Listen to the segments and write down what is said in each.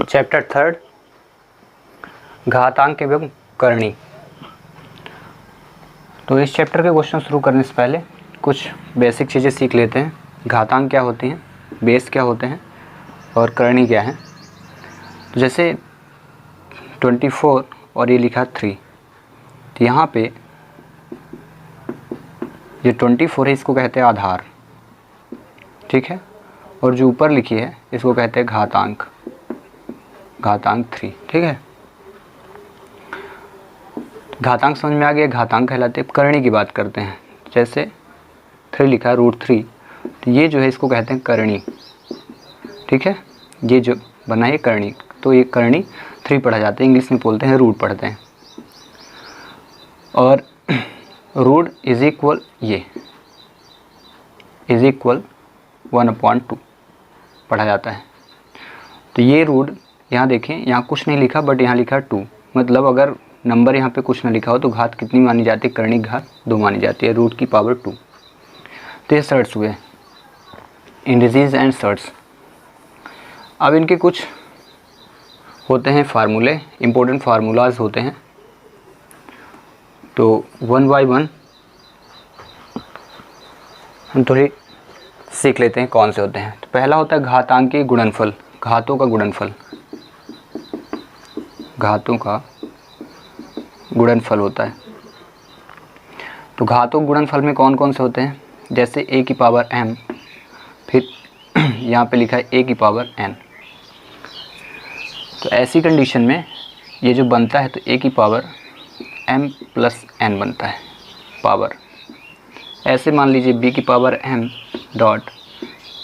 Chapter third, घातांक एवं करणी। तो इस चैप्टर के क्वेश्चन शुरू करने से पहले कुछ बेसिक चीज़ें सीख लेते हैं। घातांक क्या होती हैं, बेस क्या होते हैं और करणी क्या है। तो जैसे 24 और ये लिखा 3, तो यहाँ पे ये 24 है, इसको कहते हैं आधार, ठीक है। और जो ऊपर लिखी है इसको कहते हैं घातांक, घातांक 3, ठीक है। घातांक समझ में आ गया, घातांक कहलाते हैं। करणी की बात करते हैं, जैसे 3 लिखा है √3, तो ये जो है इसको कहते हैं करणी, ठीक है। ये जो बना है करणी, तो ये करणी 3 पढ़ा जाता है, इंग्लिश में बोलते हैं रूट पढ़ते हैं। और रूट इज इक्वल, ये इज इक्वल 1/2 पढ़ा जाता है। तो ये रूट यहाँ देखें, यहाँ कुछ नहीं लिखा बट यहाँ लिखा 2, मतलब अगर नंबर यहाँ पे कुछ ना लिखा हो तो घात कितनी मानी जाती है, करणी घात 2 मानी जाती है, रूट की पावर 2। तो ये सर्ट्स हुए, इंडिसेस एंड सर्ट्स। अब इनके कुछ होते हैं फार्मूले, इम्पोर्टेंट फार्मूलाज होते हैं। तो 1 बाय 1 हम थोड़ी सीख लेते हैं कौन से होते हैं। तो पहला होता है घातांकी गुणनफल, घातों का गुणनफल, घातों का गुणनफल होता है। तो घातों गुणनफल में कौन कौन से होते हैं, जैसे a की पावर m, फिर यहाँ पे लिखा है a की पावर n। तो ऐसी कंडीशन में ये जो बनता है तो a की पावर m प्लस n बनता है पावर। ऐसे मान लीजिए b की पावर m डॉट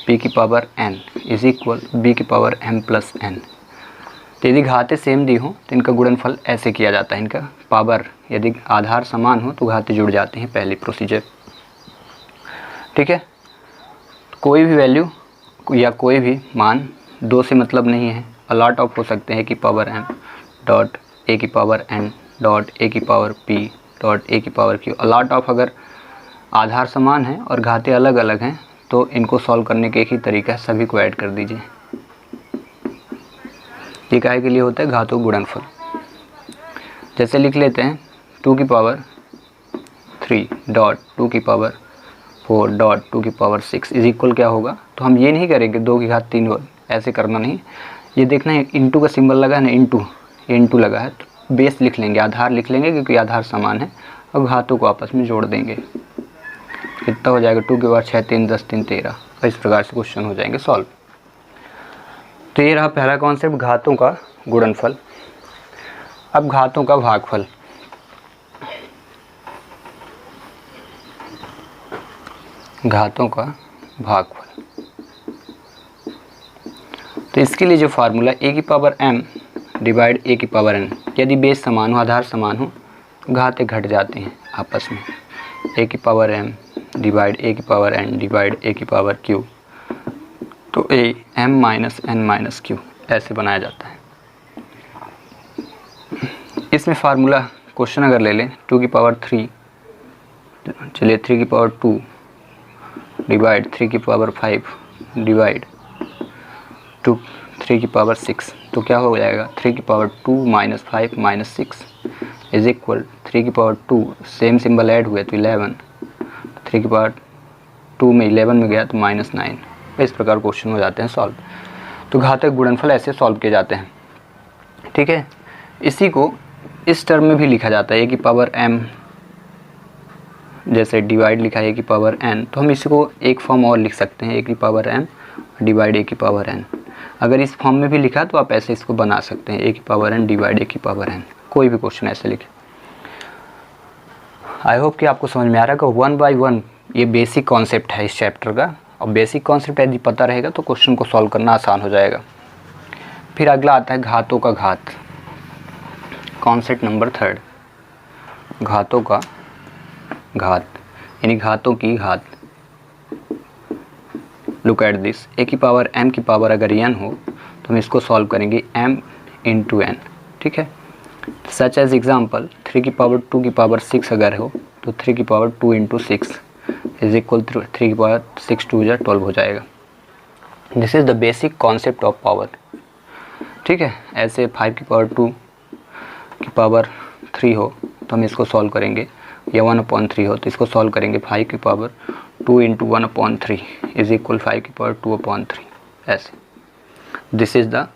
p की power n is equal b की पावर m प्लस n। तो यदि घातें सेम दी हो तो इनका गुणनफल ऐसे किया जाता है। इनका पावर यदि आधार समान हो तो घातें जुड़ जाती हैं, पहली प्रोसीजर, ठीक है। कोई भी वैल्यू या कोई भी मान 2 से मतलब नहीं है, अलॉट ऑफ हो सकते हैं कि पावर m डॉट a की पावर n डॉट a की पावर p डॉट a की पावर q। अलॉट ऑफ अगर आधार समान है और घातें अलग अलग हैं तो इनको सॉल्व करने के एक ही तरीका है, सभी को ऐड कर दीजिए। ये काहे के लिए होता है, घातों गुणनफल। जैसे लिख लेते हैं 2 की पावर 3 डॉट 2 की पावर 4 डॉट 2 की पावर 6 इज इक्वल क्या होगा। तो हम ये नहीं करेंगे 2 की घात 3 हो, ऐसे करना नहीं, ये देखना है इंटू का सिंबल लगा है ना, इंटू लगा है तो बेस लिख लेंगे, आधार लिख लेंगे क्योंकि आधार समान है, और घातों को आपस में जोड़ देंगे। कितना हो जाएगा, 2 के बाद 6 3 10 3 13। इस प्रकार से क्वेश्चन हो जाएंगे सॉल्व। तो ये रहा पहला कॉन्सेप्ट, घातों का गुणनफल। अब घातों का भागफल। घातों का भागफल, तो इसके लिए जो फार्मूला a की पावर m डिवाइड a की पावर n, यदि बेस समान हो, आधार समान हो, घातें घट जाती हैं आपस में। a की पावर m डिवाइड a की पावर n डिवाइड a की पावर q, तो a m minus n minus q ऐसे बनाया जाता है। इसमें फार्मूला क्वेश्चन अगर ले लें 2 की पावर 3, चलिए 3 की पावर 2 डिवाइड 3 की पावर 5 डिवाइड 3 की पावर 6, तो क्या हो जाएगा 3 की power 2 minus 5 minus 6 is equal 3 की पावर 2, सेम सिंबल ऐड हुए तो 11, 3 की पावर 2 में 11 में गया तो माइनस 9। इस प्रकार क्वेश्चन हो जाते हैं सॉल्व। तो घातक गुणनफल ऐसे सॉल्व किए जाते हैं, ठीक है। इसी को इस टर्म में भी लिखा जाता है a की पावर m, जैसे डिवाइड लिखा है a की पावर n, तो हम इसी को एक फॉर्म और लिख सकते हैं a की पावर m डिवाइड a की पावर n। अगर इस फॉर्म में भी लिखा तो आप ऐसे इसको बना सकते हैं a की पावर n डिवाइड a की पावर n, कोई भी क्वेश्चन ऐसे लिखे। आई होप कि आपको समझ में आ रहा है कि 1 बाय 1 ये बेसिक कॉन्सेप्ट है इस चैप्टर का, और बेसिक कॉन्सेप्ट यदि पता रहेगा तो क्वेश्चन को सॉल्व करना आसान हो जाएगा। फिर अगला आता है घातों का घात, कॉन्सेप्ट नंबर 3, घातों का घात यानी घातों की घात। लुक एट दिस, a की पावर m की पावर अगर n हो तो हम इसको सॉल्व करेंगे m इंटू n, ठीक है। सच एज एग्जाम्पल 3 की पावर 2 की पावर 6 अगर हो तो 3 की पावर 2 इंटू 6 इज इक्वल 3 की पावर 6 2 12 हो जाएगा। This is the basic concept of power. ठीक है। ऐसे 5 की पावर 2 की पावर 3 हो तो हम इसको सॉल्व करेंगे, या 1/3 हो तो इसको सॉल्व करेंगे। 5 की पावर 2 इंटू 1/3 इज इक्वल 5 की पावर 2/3 ऐसे। This is the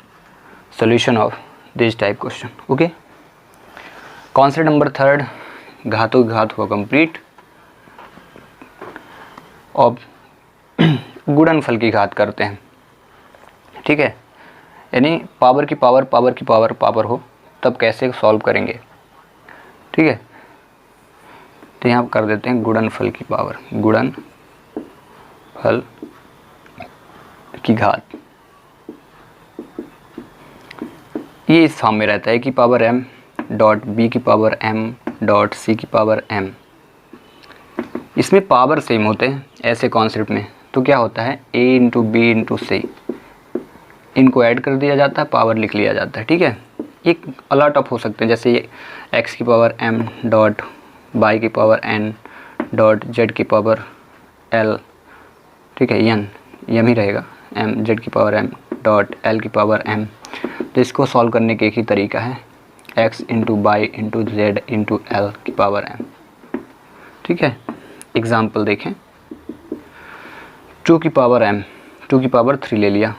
solution of this type question. Okay, concept number 3, घातों की घात हुआ कंप्लीट। अब गुणनफल की घात करते हैं, ठीक है। यानी पावर की पावर पावर की पावर पावर हो तब कैसे सॉल्व करेंगे, ठीक है। तो यहाँ कर देते हैं गुणनफल की पावर, गुणनफल की घात। ये इस फॉर्म में रहता है कि पावर m डॉट बी की पावर m डॉट सी की पावर m। इसमें पावर सेम होते हैं ऐसे कॉन्सेप्ट में, तो क्या होता है a इंटू बी इंटू सी, इनको ऐड कर दिया जाता है, पावर लिख लिया जाता है, ठीक है। ये अलॉट ऑफ हो सकते हैं, जैसे ये x की पावर m डॉट y की पावर n डॉट z की पावर l, ठीक है, n ही रहेगा, m z की पावर m डॉट l की पावर m। तो इसको सॉल्व करने के एक ही तरीका है, x into by into Z into L की पावर m, ठीक है। एग्जाम्पल देखें, 2 की पावर m 2 की पावर 3 ले लिया,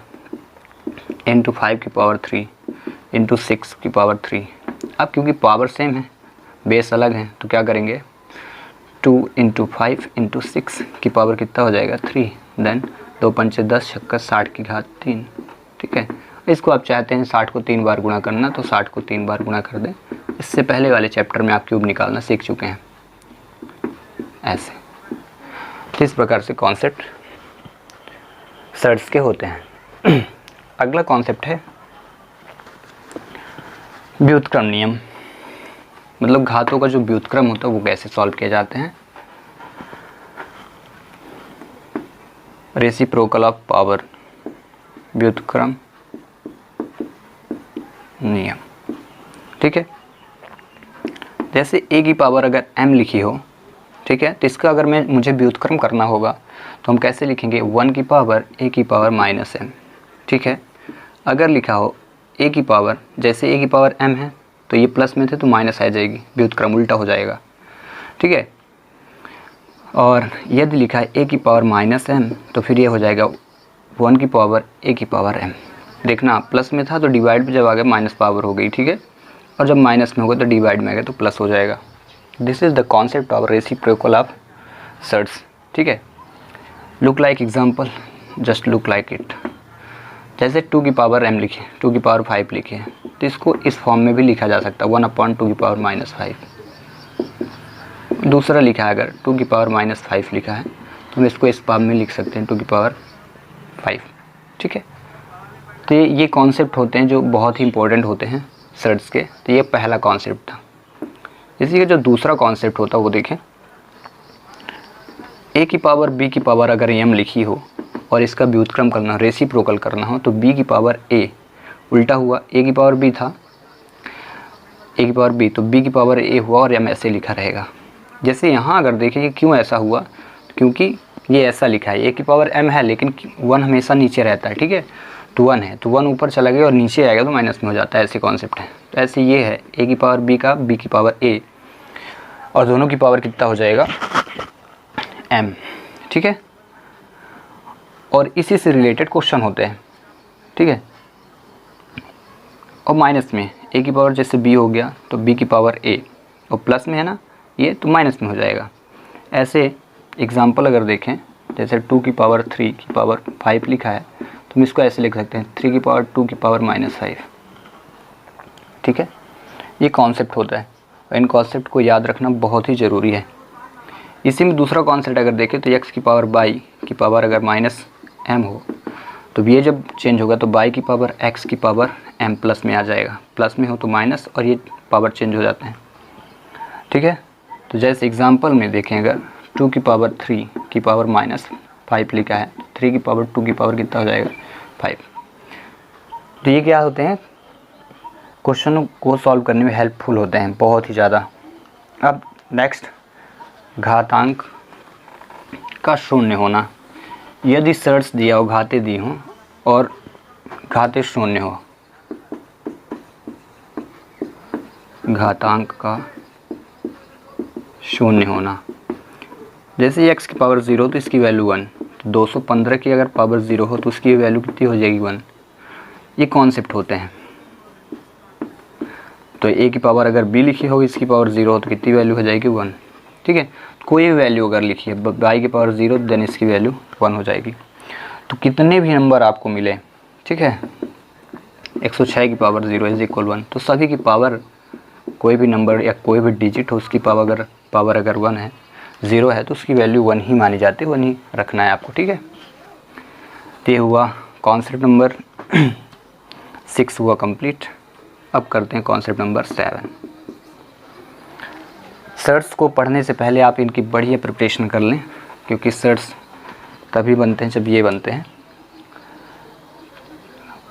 इंटू 5 की पावर 3 इंटू 6 की पावर 3। अब क्योंकि पावर सेम है, बेस अलग है, तो क्या करेंगे 2 इंटू 5 इंटू 6 की पावर कितना हो जाएगा 3, देन 2 पंचे 10 छक्का 60 की घात 3, ठीक है। इसको आप चाहते हैं 60 को 3 बार गुणा करना तो 60 को 3 बार गुणा कर दें। इससे पहले वाले चैप्टर में आप क्यूब निकालना सीख चुके हैं ऐसे। तो इस प्रकार से कॉन्सेप्ट सर्ट्स के होते हैं। अगला कॉन्सेप्ट है व्युत्क्रम नियम, मतलब घातों का जो व्युत्क्रम होता है वो कैसे सॉल्व किए जाते हैं। रेसिप्रोकल ऑफ पावर, व्युत्क्रम नियम, ठीक है। जैसे a की पावर अगर m लिखी हो, ठीक है, तो इसका अगर मुझे व्युत्क्रम करना होगा तो हम कैसे लिखेंगे 1 की पावर a की पावर माइनस m, ठीक है। अगर लिखा हो a की पावर, जैसे a की पावर m है तो ये प्लस में थे तो माइनस आ जाएगी, व्युत्क्रम उल्टा हो जाएगा, ठीक है। और यदि लिखा है a की पावर माइनस m तो फिर ये हो जाएगा 1 की पावर a की पावर m। देखना प्लस में था तो डिवाइड में जब आ गया माइनस पावर हो गई, ठीक है, और जब माइनस में होगा तो डिवाइड में आ गया तो प्लस हो जाएगा। This is the concept of reciprocal of surds, ठीक है। Look like example, just look like it. जैसे 2 की पावर m लिखे, 2 की पावर 5 लिखे, तो इसको इस फॉर्म में भी लिखा जा सकता है 1/2 की पावर माइनस 5। दूसरा लिखा है अगर 2 की पावर माइनस 5 लिखा है तो हम इसको इस फॉर्म में लिख सकते हैं 2 की पावर 5, ठीक है। तो ये कॉन्सेप्ट होते हैं जो बहुत ही इंपॉर्टेंट होते हैं सर्ट्स के। तो ये पहला कॉन्सेप्ट था। इसी का जो दूसरा कॉन्सेप्ट होता है वो देखें, a की पावर b की पावर अगर m लिखी हो और इसका व्युत्क्रम करना, रेसिप्रोकल करना हो, तो b की पावर a उल्टा हुआ, a की पावर b था, a की पावर b तो b की पावर a हुआ और m ऐसे लिखा रहेगा। जैसे यहाँ अगर देखें कि क्यों ऐसा हुआ, क्योंकि ये ऐसा लिखा है a की पावर m है लेकिन 1 हमेशा नीचे रहता है, ठीक है, तो 1 है तो 1 ऊपर चला गया और नीचे आएगा तो माइनस में हो जाता है, ऐसे कॉन्सेप्ट है। तो ऐसे ये है a की पावर b का b की पावर a और दोनों की पावर कितना हो जाएगा m, ठीक है। और इसी से रिलेटेड क्वेश्चन होते हैं, ठीक है। और माइनस में a की पावर जैसे b हो गया तो b की पावर a, और प्लस में है ना ये तो माइनस में हो जाएगा। ऐसे एग्जाम्पल अगर देखें, जैसे 2 की पावर 3 की पावर 5 लिखा है तो हम इसको ऐसे लिख सकते हैं 3 की पावर 2 की पावर माइनस 5, ठीक है। ये कॉन्सेप्ट होता है और इन कॉन्सेप्ट को याद रखना बहुत ही ज़रूरी है। इसी में दूसरा कॉन्सेप्ट अगर देखें तो x की पावर बाई की पावर अगर माइनस m हो तो ये जब चेंज होगा तो बाई की पावर x की पावर m प्लस में आ जाएगा, प्लस में हो तो माइनस और ये पावर चेंज हो जाते हैं, ठीक है। तो जैसे एग्जांपल में देखें अगर 2 की पावर 3 की पावर माइनस 5 लिखा है, 3 की पावर 2 की पावर कितना हो जाएगा 5। तो ये क्या होते हैं, क्वेश्चन को सॉल्व करने में हेल्पफुल होते हैं बहुत ही ज़्यादा। अब नेक्स्ट, घातांक का शून्य होना। यदि सर्ट्स दिया हो, घातें दी हों और घातें शून्य हो घातांक का शून्य होना। जैसे ये x की पावर 0 तो इसकी वैल्यू 1, तो 215 की अगर पावर 0 हो तो उसकी वैल्यू कितनी हो जाएगी 1। ये कॉन्सेप्ट होते हैं। तो a की पावर अगर b लिखी हो, इसकी पावर 0 हो तो कितनी वैल्यू हो जाएगी 1। ठीक है, कोई भी वैल्यू अगर लिखी है y की पावर 0 देन इसकी वैल्यू 1 हो जाएगी। तो कितने भी नंबर आपको मिले, ठीक है, 106 की पावर 0 इज इक्वल 1, तो सभी की पावर, कोई भी नंबर या कोई भी डिजिट हो उसकी पावर अगर 1 है, 0 है, तो उसकी वैल्यू 1 ही मानी जाती है, 1 ही रखना है आपको। ठीक है, तो ये हुआ कॉन्सेप्ट नंबर 6 हुआ कंप्लीट। अब करते हैं कॉन्सेप्ट नंबर 7। सर्ट्स को पढ़ने से पहले आप इनकी बढ़िया प्रिपरेशन कर लें, क्योंकि सर्ट्स तभी बनते हैं जब ये बनते हैं।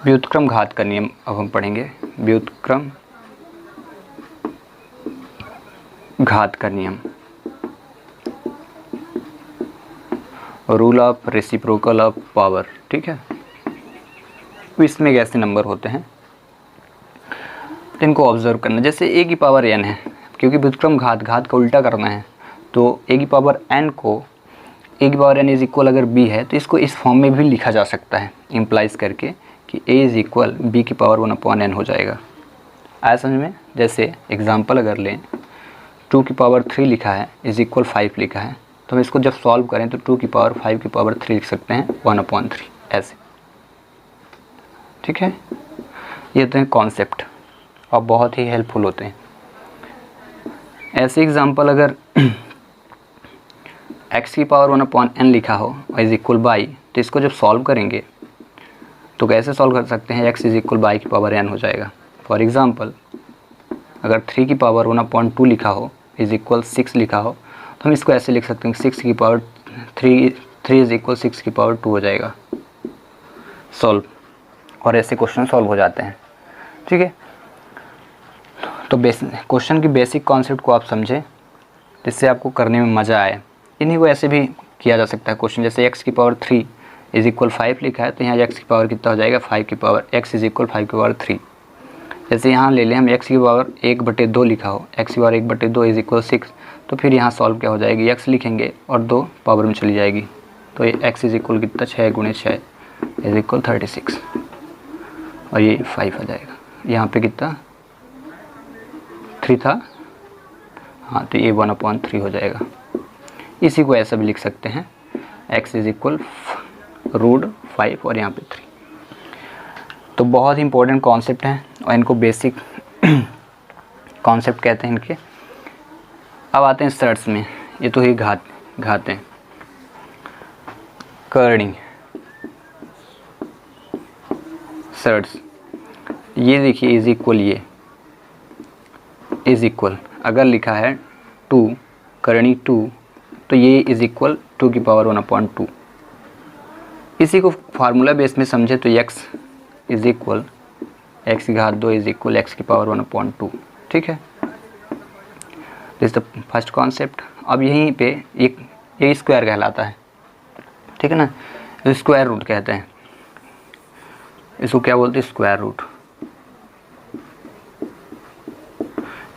व्युत्क्रम घात का नियम अब हम पढ़ेंगे। व्युत्क्रम घात का नियम, rule of reciprocal of power. ठीक है, तो इसमें कैसे नंबर होते हैं तो इनको ऑब्जर्व करना। जैसे a की पावर n है, क्योंकि व्युत्क्रम घात का उल्टा करना है, तो a की पावर n को a की पावर n इज इक्वल अगर b है तो इसको इस फॉर्म में भी लिखा जा सकता है, इम्प्लाइज करके कि a इज इक्वल b की पावर 1/n हो जाएगा। आया समझ में। जैसे एग्जांपल अगर लें, 2 की पावर 3 लिखा है इज इक्वल 5 लिखा है, तो हम इसको जब सॉल्व करें तो 2 की पावर 5 की पावर 3 लिख सकते हैं 1/3 ऐसे। ठीक है, ये तो है कॉन्सेप्ट और बहुत ही हेल्पफुल होते हैं। ऐसे एग्जांपल अगर x की पावर 1/n लिखा हो और इज इक्वल बाई, तो इसको जब सॉल्व करेंगे तो कैसे सॉल्व कर सकते हैं, x इज इक्वल बाई की पावर n हो जाएगा। फॉर एग्जांपल अगर 3 की पावर 1/2 लिखा हो इज इक्वल 6 लिखा हो, तो हम इसको ऐसे लिख सकते हैं 6 की पावर 3 इज इक्वल 6 की पावर 2 हो जाएगा। सॉल्व, और ऐसे क्वेश्चन सॉल्व हो जाते हैं। ठीक है, तो क्वेश्चन की बेसिक कॉन्सेप्ट को आप समझें, जिससे आपको करने में मज़ा आए। इन्हीं को ऐसे भी किया जा सकता है क्वेश्चन। जैसे x की पावर 3 इज इक्वल 5 लिखा है, तो यहाँ x की पावर कितना हो जाएगा 5 की पावर, x इज इक्वल 5 की पावर 3। जैसे यहाँ ले लें हम x की पावर 1/2 लिखा हो, x की पावर 1/2 इज इक्वल 6, तो फिर यहाँ सॉल्व क्या हो जाएगी, x लिखेंगे और 2 पावर में चली जाएगी, तो ये x इज इक्वल कितना 6 × 6 इज इक्वल 36, और ये 5 आ जाएगा। यहाँ पे कितना 3 था, हाँ, तो ये 1/3 हो जाएगा। इसी को ऐसा भी लिख सकते हैं, x इज इक्वल √5 और यहाँ पे 3। तो बहुत ही इंपॉर्टेंट कॉन्सेप्ट हैं और इनको बेसिक कॉन्सेप्ट कहते हैं इनके। अब आते हैं सर्ट्स में। ये तो ही घातें, कर्णिंग, सर्ट्स। ये देखिए इज इक्वल, ये इज इक्वल अगर लिखा है 2 कर्णी 2, तो ये इज इक्वल 2 की पावर 1/2। इसी को फार्मूला बेस में समझे तो x इज इक्वल x की घात 2 इज इक्वल x की पावर 1/2। ठीक है, दिस द फर्स्ट कॉन्सेप्ट। अब यहीं पे ये स्क्वायर कहलाता है, ठीक है ना, स्क्वायर रूट कहते हैं इसको। क्या बोलते हैं, स्क्वायर रूट।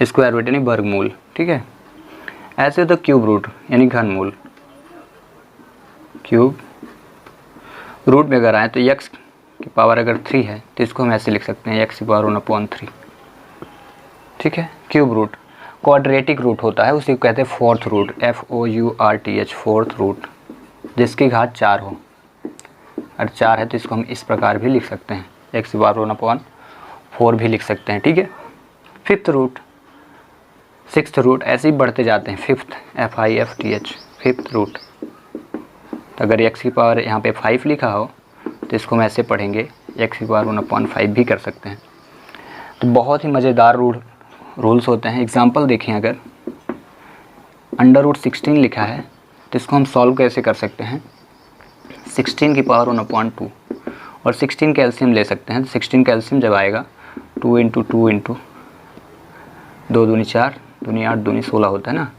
स्क्वायर रूट यानी वर्गमूल। ठीक है, ऐसे तो क्यूब रूट यानी घनमूल। क्यूब रूट में अगर आए तो x की पावर अगर 3 है तो इसको हम ऐसे लिख सकते हैं x की पावर 1/3। ठीक है, क्यूब रूट। क्वाड्रेटिक रूट होता है, उसी को कहते हैं fourth root, FOURTH, fourth root, जिसकी घात 4 हो। अगर 4 है तो इसको हम इस प्रकार भी लिख सकते हैं, x की पावर 1/4 भी लिख सकते हैं। ठीक है, फिफ्थ रूट, सिक्स्थ रूट, ऐसे ही बढ़ते जाते हैं। Fifth, FIFTH, fifth root. तो अगर x की पावर यहाँ पे 5 लिखा हो तो इसको हम ऐसे पढ़ेंगे, x की पावर 1/5 भी कर सकते हैं। तो बहुत ही मज़ेदार रूल्स होते हैं। एग्जांपल देखें, अगर √16 लिखा है तो इसको हम सॉल्व कैसे कर सकते हैं, 16 की पावर 1/2 और 16 का एलसीएम ले सकते हैं। 16 का एलसीएम जब आएगा 2 × 2 × 2 दूनी 4, दूनी 8, दूनी 16 होता है ना,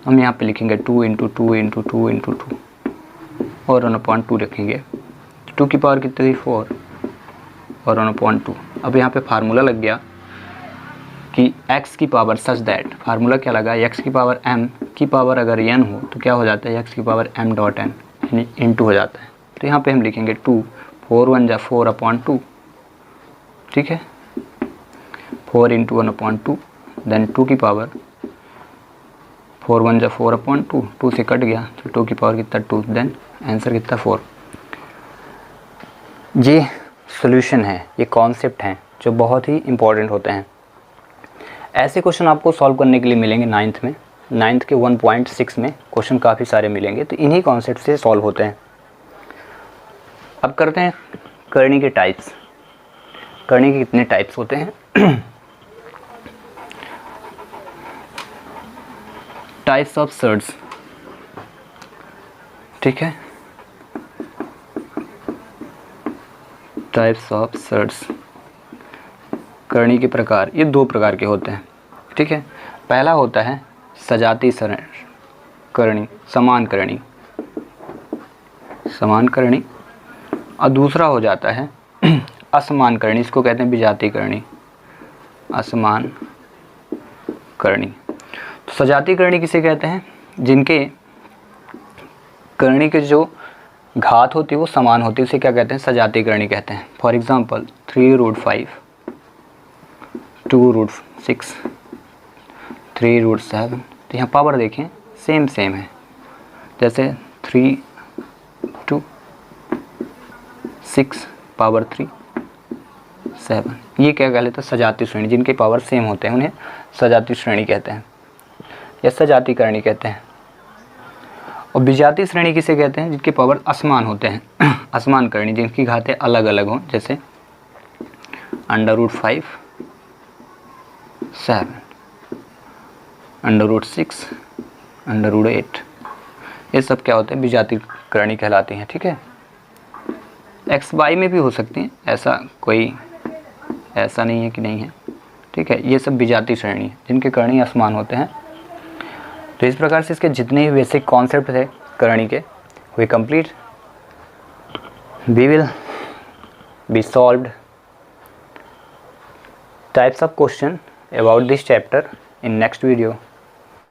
हम यहाँ पे लिखेंगे 2 × 2 × 2 × 2 और 1/2 रखेंगे। 2 की पावर कितनी हुई 4 और 1/2। अब यहाँ पे फार्मूला लग गया कि x की पावर सच दैट, फार्मूला क्या लगा, x की पावर m की पावर अगर n हो तो क्या हो जाता है, x की पावर m डॉट n यानी इंटू हो जाता है। तो यहाँ पे हम लिखेंगे 2, 4 1 जा 4/2, ठीक है, 4 इंटू 1/2, देन 2 की पावर 4 1 जा 4/2, 2 से कट गया तो 2 की पावर कितना 2, देन आंसर कितना 4। ये सॉल्यूशन है, ये कॉन्सेप्ट हैं जो बहुत ही इम्पोर्टेंट होते हैं। ऐसे क्वेश्चन आपको सॉल्व करने के लिए मिलेंगे नाइन्थ में, नाइन्थ के 1.6 में क्वेश्चन काफ़ी सारे मिलेंगे, तो इन्हीं कॉन्सेप्ट से सॉल्व होते हैं। अब करते हैं करनी के टाइप्स। करनी के कितने टाइप्स होते हैं? टाइप्स ऑफ सर्ड्स, ठीक है, टाइप्स ऑफ सर्ड्स, करनी के प्रकार, ये 2 प्रकार के होते हैं, ठीक है। पहला होता है सजाती करनी, समान करनी, समान करनी, और दूसरा हो जाता है असमान करनी, इसको कहते हैं विजातीय करनी, असमान करनी। तो सजातीय करनी किसे कहते हैं, जिनके करनी के जो घात होती है वो समान होती है, उसे क्या कहते हैं, सजातीय करनी कहते हैं। फॉर एग्जांपल 3√5, 2√6, 3√7, तो यहाँ पावर देखें सेम है, जैसे 3 2 6 पावर 3 7, ये क्या कह लेते हैं, सजातीय श्रेणी, जिनके पावर सेम होते हैं उन्हें सजातीय श्रेणी कहते हैं या सजातीय करणी कहते हैं। और विजातीय श्रेणी किसे कहते हैं, जिनके पावर असमान होते हैं, असमान करणी, जिनकी घातें अलग अलग हों, जैसे √5 7, √6 √8, ये सब क्या होते हैं, विजातीय करणी कहलाती हैं, ठीक है। एक्स वाई में भी हो सकती हैं, ऐसा नहीं है कि नहीं है, ठीक है। ये सब विजातीय श्रेणी है जिनके करणी असमान होते हैं। तो इस प्रकार से इसके जितने भी बेसिक कॉन्सेप्ट थे करणी के वे complete. We will be solved types of question about this chapter in next video.